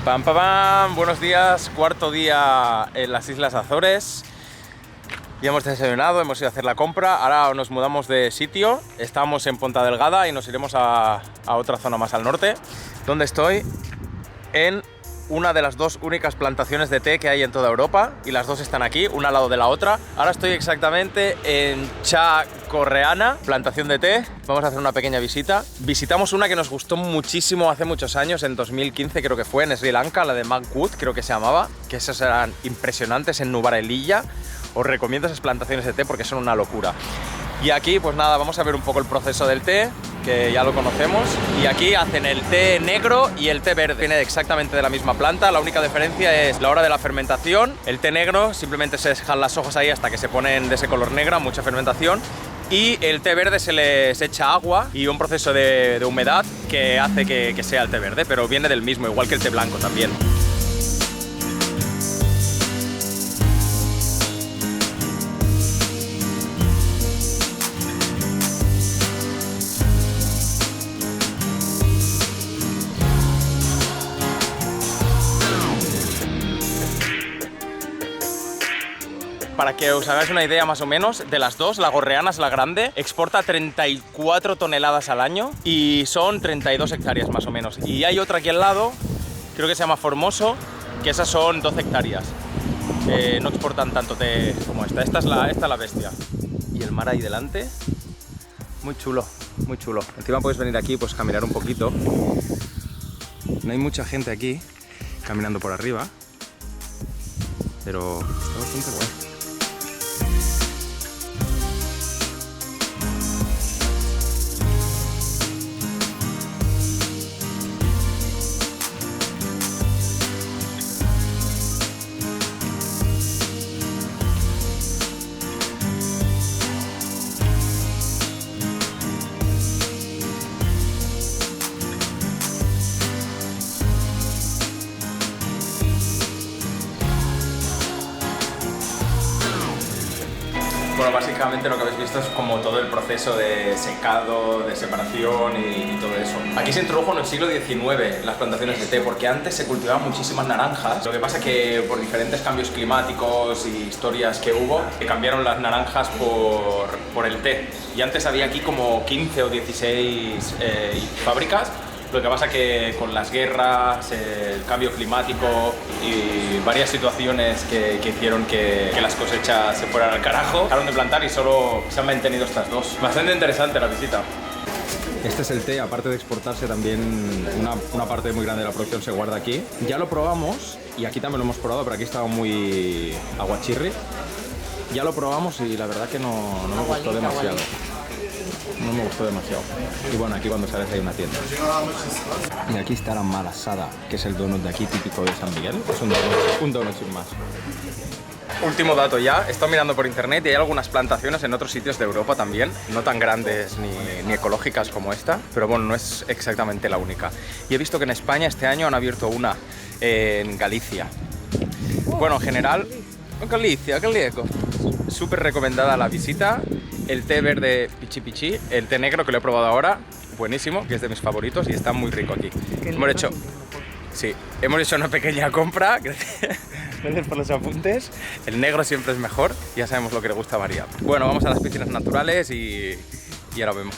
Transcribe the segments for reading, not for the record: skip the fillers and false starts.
Pam, pam, pam. Buenos días, cuarto día en las Islas Azores. Ya hemos desayunado, hemos ido a hacer la compra. Ahora nos mudamos de sitio. Estamos en Ponta Delgada y nos iremos a otra zona más al norte. ¿Dónde estoy? En una de las dos únicas plantaciones de té que hay en toda Europa, y las dos están aquí, una al lado de la otra. Ahora estoy exactamente en Cha Correana, plantación de té. Vamos a hacer una pequeña visita. Visitamos una que nos gustó muchísimo hace muchos años, en 2015 creo que fue, en Sri Lanka, la de Magwood creo que se llamaba, que esas eran impresionantes en Nubarelilla. Os recomiendo esas plantaciones de té porque son una locura. Y aquí, pues nada, vamos a ver un poco el proceso del té, que ya lo conocemos. Y aquí hacen el té negro y el té verde. Viene exactamente de la misma planta, la única diferencia es la hora de la fermentación. El té negro simplemente se dejan las hojas ahí hasta que se ponen de ese color negro, mucha fermentación. Y el té verde se les echa agua y un proceso de humedad que hace que sea el té verde, pero viene del mismo, igual que el té blanco también. Para que os hagáis una idea más o menos, de las dos, la gorreana es la grande, exporta 34 toneladas al año y son 32 hectáreas más o menos. Y hay otra aquí al lado, creo que se llama Formoso, que esas son 12 hectáreas. No exportan tanto té como esta. Esta es la bestia. Y el mar ahí delante, muy chulo, muy chulo. Encima puedes venir aquí, pues caminar un poquito. No hay mucha gente aquí caminando por arriba, pero está bastante guay. Bueno, básicamente lo que habéis visto es como todo el proceso de secado, de separación y todo eso. Aquí se introdujo en el siglo XIX las plantaciones de té, porque antes se cultivaban muchísimas naranjas. Lo que pasa es que por diferentes cambios climáticos y historias que hubo, cambiaron las naranjas por el té. Y antes había aquí como 15 o 16 fábricas. Lo que pasa que con las guerras, el cambio climático y varias situaciones que hicieron que las cosechas se fueran al carajo, dejaron de plantar y solo se han mantenido estas dos. Bastante interesante la visita. Este es el té, aparte de exportarse también una parte muy grande de la producción se guarda aquí. Ya lo probamos y aquí también lo hemos probado, pero aquí estaba muy aguachirri. Ya lo probamos y la verdad que no me gustó demasiado. No me gustó demasiado. Y bueno, aquí cuando sales hay una tienda. Y aquí está la malasada, que es el donut de aquí típico de San Miguel. Es un donut sin más. Último dato ya, he estado mirando por internet y hay algunas plantaciones en otros sitios de Europa también, no tan grandes ni ecológicas como esta, pero bueno, no es exactamente la única. Y he visto que en España este año han abierto una en Galicia. Bueno, en general, Galicia, gallego. Súper recomendada la visita. El té verde pichi pichi, el té negro que lo he probado ahora, buenísimo, que es de mis favoritos y está muy rico aquí. Hemos hecho una pequeña compra, gracias por los apuntes. El negro siempre es mejor, ya sabemos lo que le gusta a María. Bueno, vamos a las piscinas naturales y ahora vemos.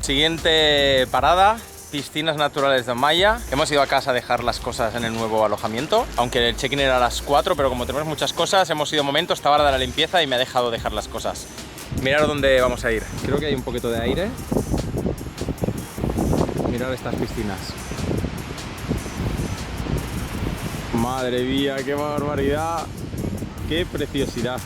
Siguiente parada, piscinas naturales de Maya. Hemos ido a casa a dejar las cosas en el nuevo alojamiento, aunque el check-in era a las 4, pero como tenemos muchas cosas, hemos ido un momento, estaba hora de la limpieza y me ha dejado dejar las cosas. Mirad dónde vamos a ir. Creo que hay un poquito de aire. Mirad estas piscinas. Madre mía, qué barbaridad. Qué preciosidad.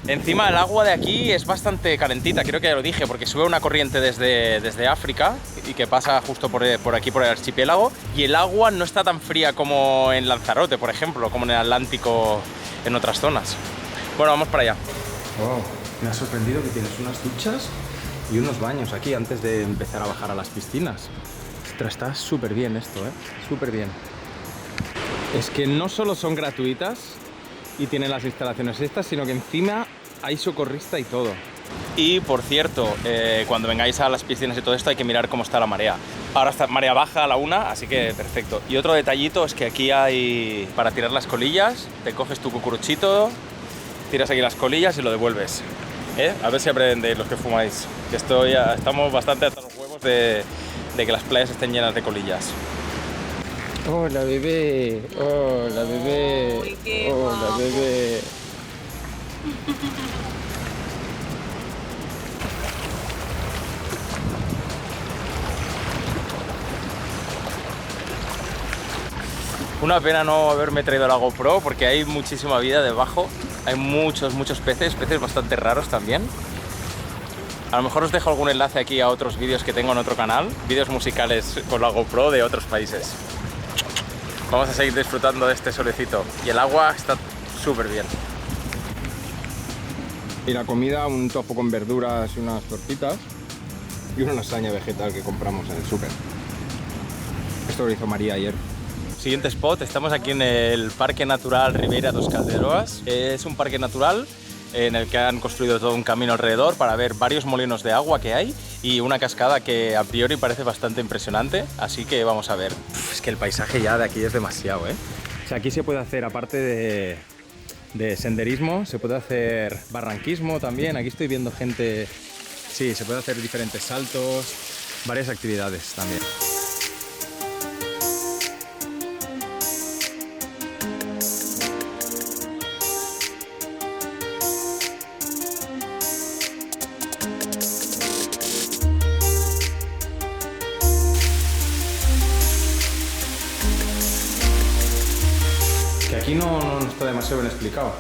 Encima el agua de aquí es bastante calentita, creo que ya lo dije, porque sube una corriente desde África y que pasa justo por aquí, por el archipiélago. Y el agua no está tan fría como en Lanzarote, por ejemplo, como en el Atlántico, en otras zonas. Bueno, vamos para allá. Wow. Me ha sorprendido que tienes unas duchas y unos baños aquí antes de empezar a bajar a las piscinas. Ostras, está súper bien esto, súper bien. Es que no solo son gratuitas y tienen las instalaciones estas, sino que encima hay socorrista y todo. Y por cierto, cuando vengáis a las piscinas y todo esto hay que mirar cómo está la marea. Ahora está marea baja a la 1, así que perfecto. Y otro detallito es que aquí hay para tirar las colillas, te coges tu cucuruchito, tiras aquí las colillas y lo devuelves. A ver si aprendéis los que fumáis, que estamos bastante hasta los huevos de que las playas estén llenas de colillas. Hola bebé, hola bebé, Uy, qué hola guapo. bebé. Una pena no haberme traído la GoPro porque hay muchísima vida debajo, hay muchos peces bastante raros también. A lo mejor os dejo algún enlace aquí a otros vídeos que tengo en otro canal, vídeos musicales con la GoPro de otros países. Vamos a seguir disfrutando de este solecito y el agua está súper bien. Y la comida, un tofu con verduras y unas tortitas y una lasaña vegetal que compramos en el súper. Esto lo hizo María ayer. Siguiente spot, estamos aquí en el Parque Natural Ribeira dos Calderoas. Es un parque natural en el que han construido todo un camino alrededor para ver varios molinos de agua que hay y una cascada que a priori parece bastante impresionante, así que vamos a ver. Es que el paisaje ya de aquí es demasiado, ¿eh? O sea, aquí se puede hacer, aparte de senderismo, se puede hacer barranquismo también. Aquí estoy viendo gente, sí, se puede hacer diferentes saltos, varias actividades también. Que aquí no está demasiado bien explicado.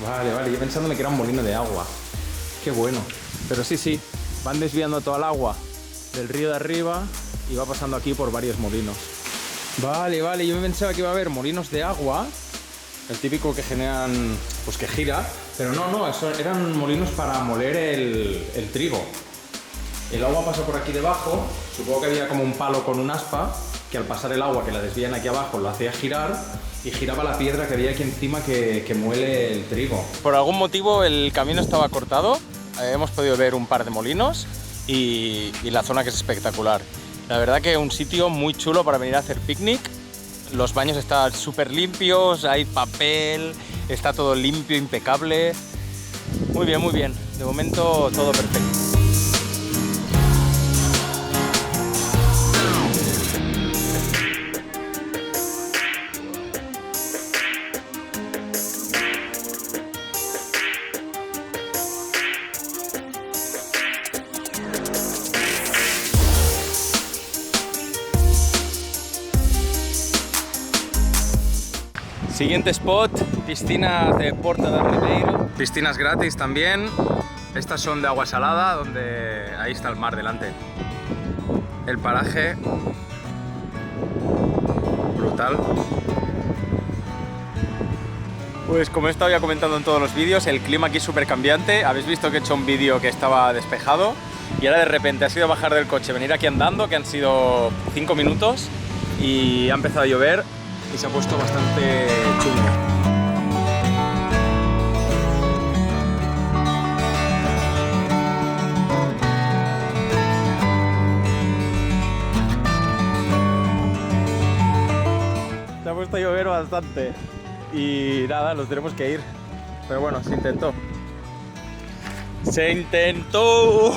Vale, yo pensándome que era un molino de agua. Qué bueno. Pero sí, van desviando toda el agua del río de arriba y va pasando aquí por varios molinos. Vale, yo me pensaba que iba a haber molinos de agua, el típico que generan, pues que gira, pero no, eso eran molinos para moler el trigo. El agua pasa por aquí debajo, supongo que había como un palo con un aspa, que al pasar el agua que la desvían aquí abajo lo hacía girar y giraba la piedra que había aquí encima que muele el trigo. Por algún motivo el camino estaba cortado, hemos podido ver un par de molinos y la zona que es espectacular. La verdad que un sitio muy chulo para venir a hacer picnic. Los baños están súper limpios, hay papel, está todo limpio, impecable. Muy bien, de momento todo perfecto. Siguiente spot, piscinas de Porta del Ribeiro. Piscinas gratis también. Estas son de agua salada, donde ahí está el mar delante. El paraje brutal. Pues como he estado ya comentando en todos los vídeos, el clima aquí es súper cambiante. Habéis visto que he hecho un vídeo que estaba despejado y ahora de repente ha sido bajar del coche, venir aquí andando, que han sido 5 minutos y ha empezado a llover y se ha puesto bastante chungo. Se ha puesto a llover bastante y nada, nos tenemos que ir. Pero bueno, se intentó. ¡Se intentó!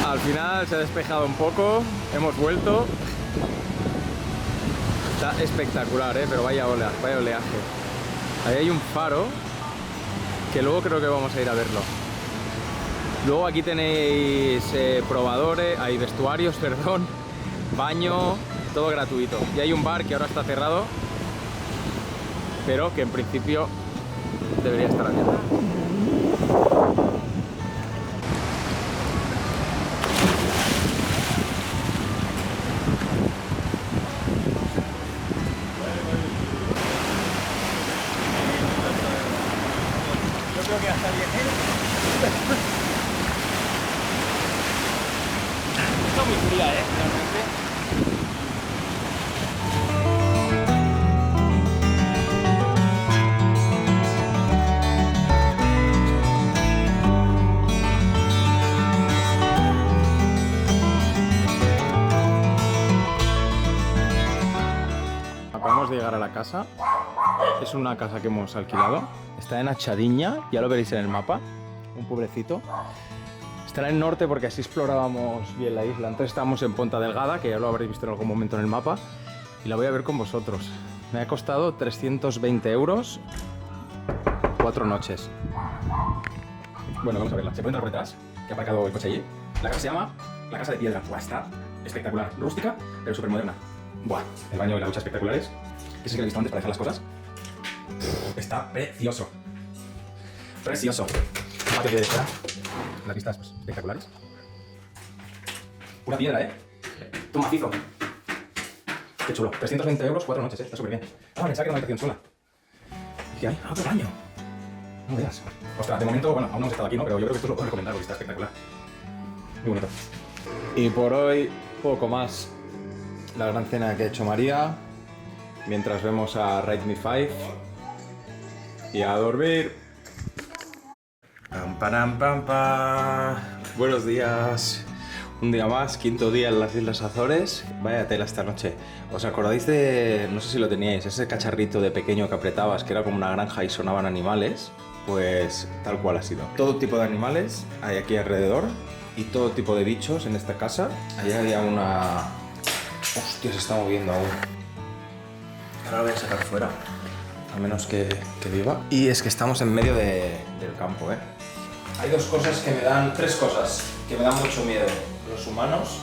Al final se ha despejado un poco, hemos vuelto. Está espectacular, pero vaya oleaje. Ahí hay un faro que luego creo que vamos a ir a verlo. Luego aquí tenéis probadores, hay vestuarios, perdón, baño, todo gratuito. Y hay un bar que ahora está cerrado, pero que en principio debería estar abierto. Creo que hasta bien, Está muy fría, realmente. acabamos de llegar a la casa. Es una casa que hemos alquilado. Está en Achadiña, ya lo veréis en el mapa. Un pueblecito. Estará en el norte porque así explorábamos bien la isla. Antes estábamos en Ponta Delgada, que ya lo habréis visto en algún momento en el mapa. Y la voy a ver con vosotros. Me ha costado 320 €, 4 noches. Bueno, vamos a verla. Se puede entrar por detrás, que ha aparcado el coche allí. La casa se llama La Casa de Piedra. Buah, está espectacular. Rústica, pero súper moderna. Buah, el baño y la ducha espectaculares. Ese es el que he visto antes para dejar las cosas. Está precioso. Precioso. El patio de fuera. Las vistas pues, espectaculares. Pura piedra, Todo macizo. Qué chulo. 320 €, 4 noches, Está súper bien. Ah, pensaba que era una habitación sola. ¿Y qué hay? Ah, otro baño. No veas. Ostras, de momento, bueno, aún no hemos estado aquí, ¿no? Pero yo creo que esto lo puedo recomendar porque está espectacular. Muy bonito. Y por hoy, poco más. La gran cena que ha hecho María. Mientras vemos a Ride Me 5. Y a dormir. Pam, pam, pam, pam. Buenos días. Un día más, quinto día en las Islas Azores. Vaya tela esta noche. ¿Os acordáis de, no sé si lo teníais, ese cacharrito de pequeño que apretabas, que era como una granja y sonaban animales? Pues tal cual ha sido. Todo tipo de animales hay aquí alrededor y todo tipo de bichos en esta casa. Allá había una... Hostia, se está moviendo aún. Ahora la voy a sacar fuera, a menos que viva. Y es que estamos en medio del campo, Hay dos cosas que me dan, tres cosas que me dan mucho miedo. Los humanos.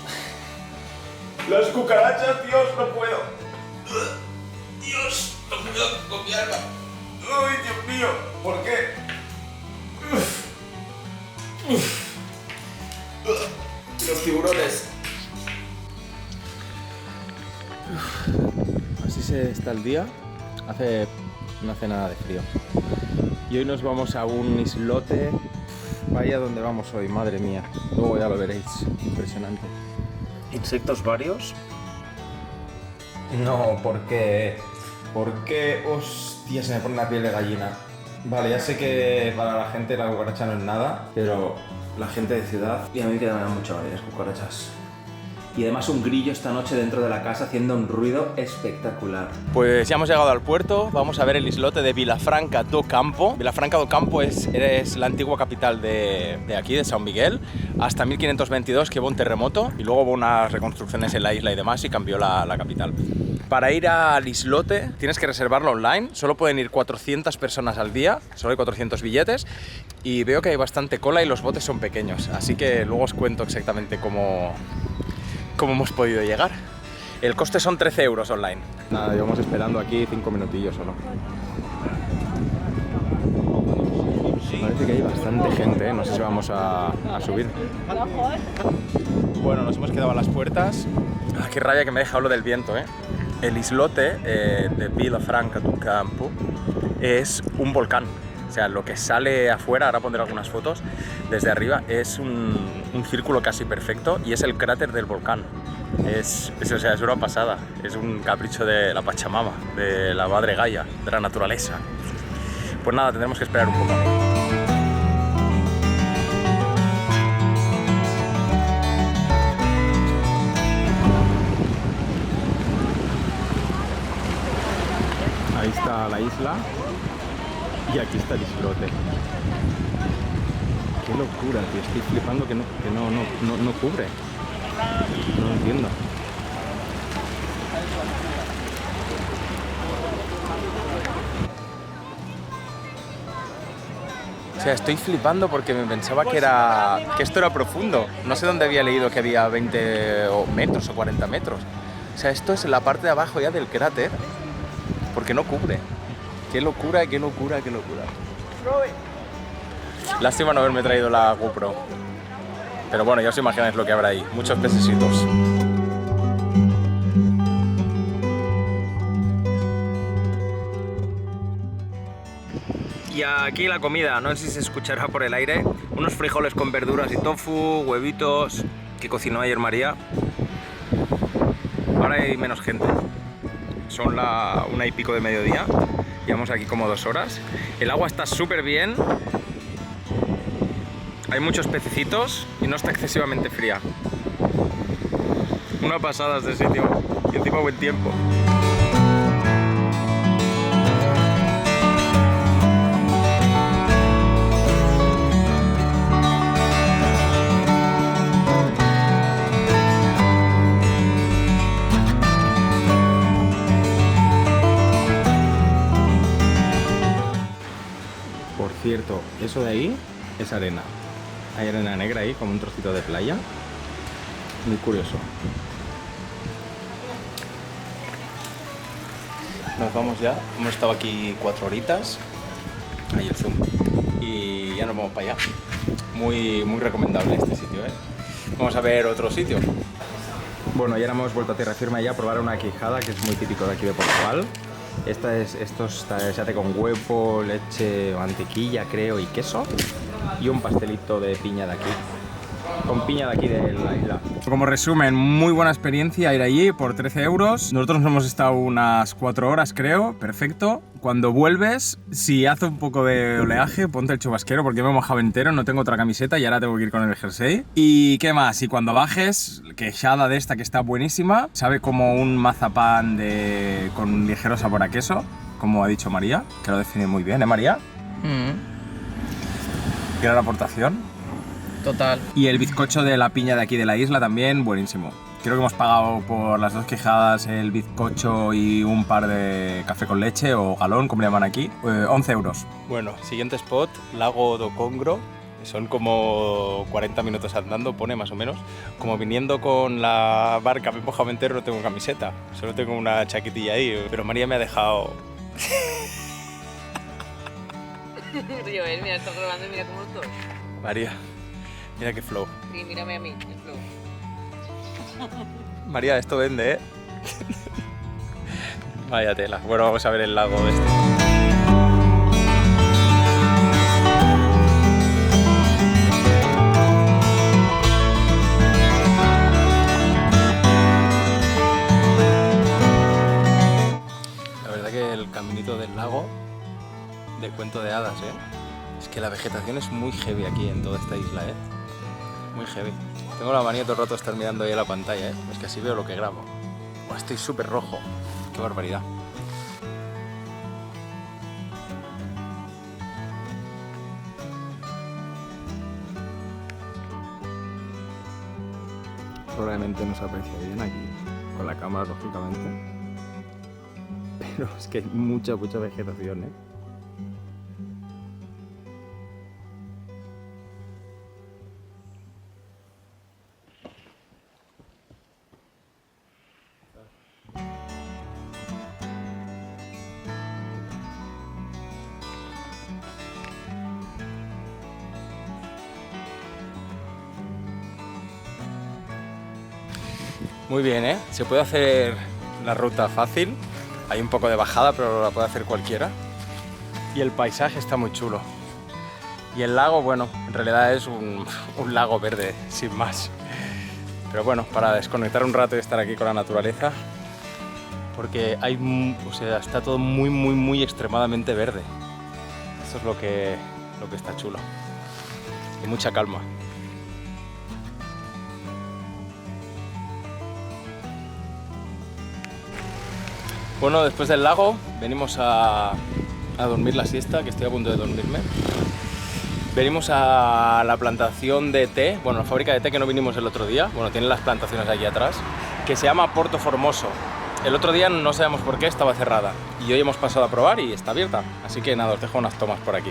Las cucarachas, Dios, no puedo. Dios, no puedo con mi alma. Uy, Dios mío, ¿por qué? Los tiburones. Así se está el día. No hace nada de frío. Y hoy nos vamos a un islote. Vaya donde vamos hoy, madre mía. Luego ya lo veréis. Impresionante. Insectos varios. No, ¿por qué? ¿Por qué? Hostia, se me pone la piel de gallina. Vale, ya sé que para la gente la cucaracha no es nada, pero la gente de ciudad... Y a mí que me dan mucho varias cucarachas. Y además un grillo esta noche dentro de la casa haciendo un ruido espectacular. Pues ya hemos llegado al puerto, vamos a ver el islote de Vilafranca do Campo. Vilafranca do Campo es la antigua capital de aquí, de São Miguel, hasta 1522 que hubo un terremoto y luego hubo unas reconstrucciones en la isla y demás y cambió la capital. Para ir al islote tienes que reservarlo online, solo pueden ir 400 personas al día, solo hay 400 billetes y veo que hay bastante cola y los botes son pequeños, así que luego os cuento exactamente cómo hemos podido llegar. El coste son 13 € online. Nada, llevamos esperando aquí 5 minutillos solo. Parece que hay bastante gente, no sé si vamos a subir. Bueno, nos hemos quedado a las puertas. Ah, qué rabia que me deja hablo del viento, El islote de Vilafranca do Campo es un volcán. O sea, lo que sale afuera, ahora pondré algunas fotos, desde arriba es un círculo casi perfecto y es el cráter del volcán. Es una pasada, es un capricho de la Pachamama, de la Madre Gaia, de la naturaleza. Pues nada, tendremos que esperar un poco. Ahí está la isla. Y aquí está el islote. Qué locura, tío. Estoy flipando que no cubre. No lo entiendo. O sea, estoy flipando porque me pensaba que esto era profundo. No sé dónde había leído que había 20 metros o 40 metros. O sea, esto es la parte de abajo ya del cráter porque no cubre. Qué locura, qué locura, qué locura. Lástima no haberme traído la GoPro. Pero bueno, ya os imagináis lo que habrá ahí. Muchos pececitos. Y aquí la comida, no sé si se escuchará por el aire. Unos frijoles con verduras y tofu, huevitos, que cocinó ayer María. Ahora hay menos gente. Son la 1 y pico de mediodía. Llevamos aquí como 2 horas. El agua está súper bien. Hay muchos pececitos y no está excesivamente fría. Una pasada este sitio. Y encima buen tiempo. cierto, eso de ahí es arena. Hay arena negra ahí, como un trocito de playa. Muy curioso. Nos vamos ya. Hemos estado aquí 4 horitas. Ahí el zoom. Y ya nos vamos para allá. Muy recomendable este sitio, ¿eh? Vamos a ver otro sitio. Bueno, ya hemos vuelto a tierra firme ya a probar una quijada, que es muy típico de aquí de Portugal. Esto se hace con huevo, leche, mantequilla, creo, y queso. Y un pastelito de piña de aquí. Con piña de aquí de la isla. Como resumen, muy buena experiencia ir allí por 13 euros. Nosotros nos hemos estado unas 4 horas, creo. Perfecto. Cuando vuelves, si hace un poco de oleaje, ponte el chubasquero porque me he mojado entero, no tengo otra camiseta y ahora tengo que ir con el jersey. ¿Y qué más? Y cuando bajes, quejada de esta que está buenísima, sabe como un mazapán con un ligero sabor a queso, como ha dicho María, que lo define muy bien, ¿eh, María? Gran aportación. Total. Y el bizcocho de la piña de aquí de la isla también, buenísimo. Creo que hemos pagado por las 2 quijadas el bizcocho y un par de café con leche o galón, como le llaman aquí, 11 euros. Bueno, siguiente spot, Lago do Congro. Son como 40 minutos andando, pone más o menos. Como viniendo con la barca, me he mojado entero, no tengo camiseta. Solo tengo una chaquetilla ahí, pero María me ha dejado... Río, mira, estoy grabando y mira cómo estoy. María, mira qué flow. Sí, mírame a mí, el flow. María, esto vende, ¿eh? Vaya tela. Bueno, vamos a ver el lago este. La verdad que el caminito del lago, de cuento de hadas, ¿eh? Es que la vegetación es muy heavy aquí en toda esta isla, ¿eh? Muy heavy. Tengo la manía todo el rato de estar mirando ahí a la pantalla, ¿eh? Es que así veo lo que grabo. Buah, estoy súper rojo. Qué barbaridad. Probablemente no se aprecia bien aquí, con la cámara, lógicamente. Pero es que hay mucha vegetación, ¿eh? Muy bien, ¿eh? Se puede hacer la ruta fácil. Hay un poco de bajada, pero la puede hacer cualquiera. Y el paisaje está muy chulo. Y el lago, bueno, en realidad es un lago verde, sin más. Pero bueno, para desconectar un rato y estar aquí con la naturaleza, porque está todo muy extremadamente verde. Esto es lo que está chulo. Y mucha calma. Bueno, después del lago venimos a dormir la siesta, que estoy a punto de dormirme. Venimos a la plantación de té, bueno, la fábrica de té que no vinimos el otro día, bueno, tienen las plantaciones aquí atrás, que se llama Porto Formoso. El otro día no sabemos por qué estaba cerrada y hoy hemos pasado a probar y está abierta, así que nada, os dejo unas tomas por aquí.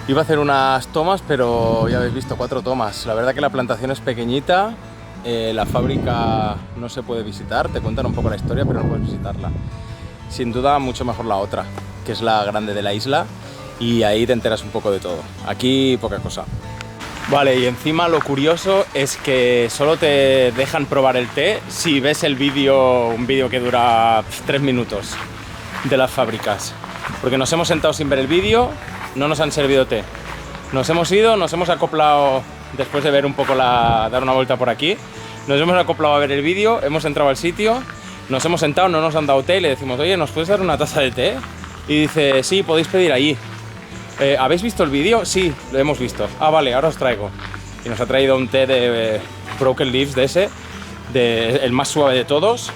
Iba a hacer unas tomas, pero ya habéis visto 4 tomas. La verdad que la plantación es pequeñita, la fábrica no se puede visitar, te cuentan un poco la historia, pero no puedes visitarla. Sin duda mucho mejor la otra, que es la grande de la isla, y ahí te enteras un poco de todo. Aquí poca cosa. Vale, y encima lo curioso es que solo te dejan probar el té si ves el vídeo, un vídeo que dura 3 minutos de las fábricas. Porque nos hemos sentado sin ver el vídeo, no nos han servido té. Nos hemos ido, nos hemos acoplado, después de ver un poco dar una vuelta por aquí, nos hemos acoplado a ver el vídeo, hemos entrado al sitio, nos hemos sentado, no nos han dado té y le decimos, oye, ¿nos puedes dar una taza de té? Y dice, sí, podéis pedir allí. ¿Habéis visto el vídeo? Sí, lo hemos visto. Ah, vale, ahora os traigo. Y nos ha traído un té de Broken Leaves de ese, el más suave de todos.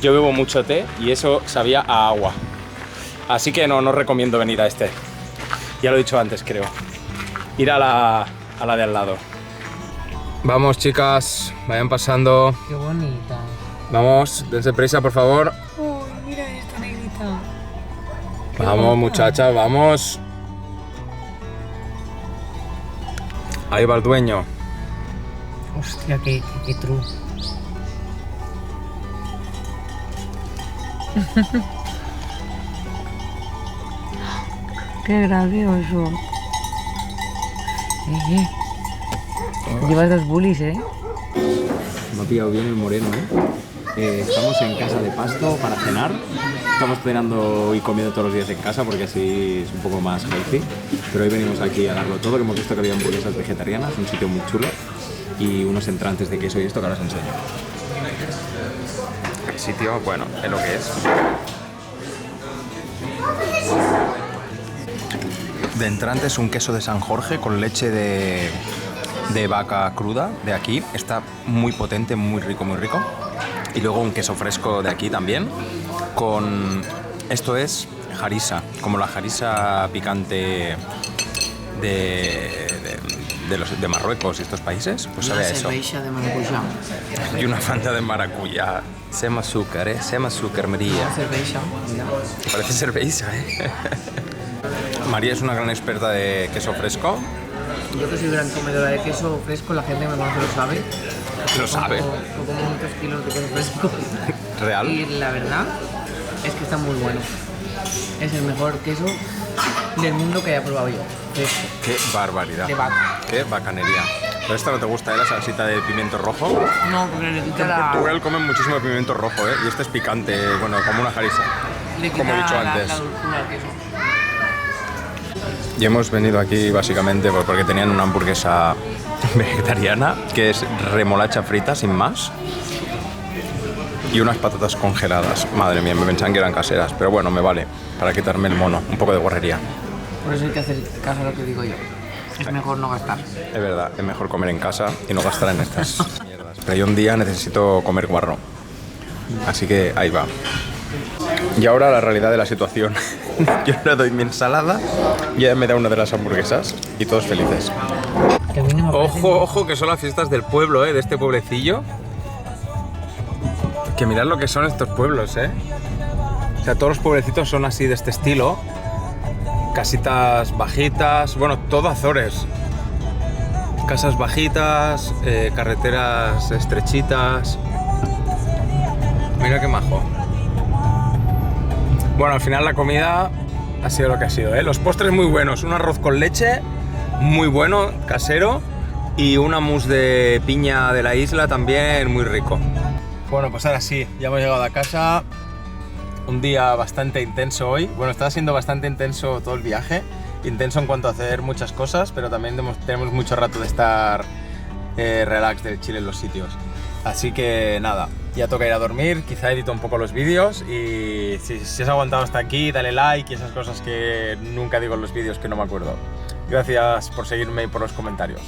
Yo bebo mucho té y eso sabía a agua. Así que no recomiendo venir a este. Ya lo he dicho antes, creo. Ir a la de al lado. Vamos, chicas, vayan pasando. Qué bonita. Vamos, dense prisa, por favor. Oh, mira esta negrita. Vamos, muchachas, vamos. Ahí va el dueño. Hostia, qué true. Qué gracioso. Llevas dos bullies, ¿eh? Me ha pillado bien el moreno, estamos en casa de Pasto para cenar. Estamos cenando y comiendo todos los días en casa porque así es un poco más healthy. Pero hoy venimos aquí a darlo todo, que hemos visto que había hamburguesas vegetarianas, un sitio muy chulo. Y unos entrantes de queso y esto que ahora os enseño. El sitio, bueno, es lo que es. De entrantes un queso de San Jorge con leche de vaca cruda de aquí. Está muy potente, muy rico, muy rico. Y luego un queso fresco de aquí también. Con... Esto es harissa, como la harissa picante de Marruecos y estos países. Pues sabe a eso. Una cerveza de maracuyá. Y una fanta de maracuyá. Sema azúcar, Sema azúcar, María. Una cerveza, mira. Parece cerveza, María es una gran experta de queso fresco. Yo que soy gran comedora de queso fresco, la gente que me conoce lo sabe. Lo sabe. Como muchos kilos de queso fresco. Real. Y la verdad es que está muy bueno. Es el mejor queso del mundo que haya probado yo. Fresco. Qué barbaridad. De vaca. Qué bacanería. Pero esta no te gusta, la salsita de pimiento rojo. No, porque le quita En la... Portugal comen muchísimo pimiento rojo, y este es picante, bueno, como una harissa. Le quita Como he dicho antes. la dulzura al queso. Y hemos venido aquí básicamente porque tenían una hamburguesa vegetariana, que es remolacha frita, sin más. Y unas patatas congeladas. Madre mía, me pensaban que eran caseras, pero bueno, me vale para quitarme el mono, un poco de guarrería. Por eso hay que hacer caso a lo que digo yo. Es mejor no gastar. Es verdad, es mejor comer en casa y no gastar en estas mierdas. Pero yo un día necesito comer guarro. Así que ahí va. Y ahora la realidad de la situación. Yo le doy mi ensalada y ella me da una de las hamburguesas y todos felices. Que a mí no me parece- Ojo, ojo, que son las fiestas del pueblo, de este pueblecillo. Que mirad lo que son estos pueblos, O sea, todos los pueblecitos son así de este estilo. Casitas bajitas, bueno, todo Azores. Casas bajitas, carreteras estrechitas. Mira qué majo. Bueno, al final la comida ha sido lo que ha sido, Los postres muy buenos, un arroz con leche muy bueno, casero, y una mousse de piña de la isla también muy rico. Bueno, pues ahora sí, ya hemos llegado a casa. Un día bastante intenso hoy. Bueno, está siendo bastante intenso todo el viaje. Intenso en cuanto a hacer muchas cosas, pero también tenemos mucho rato de estar relax, del chill en los sitios. Así que nada, ya toca ir a dormir, quizá edito un poco los vídeos y si has aguantado hasta aquí, dale like y esas cosas que nunca digo en los vídeos que no me acuerdo. Gracias por seguirme y por los comentarios.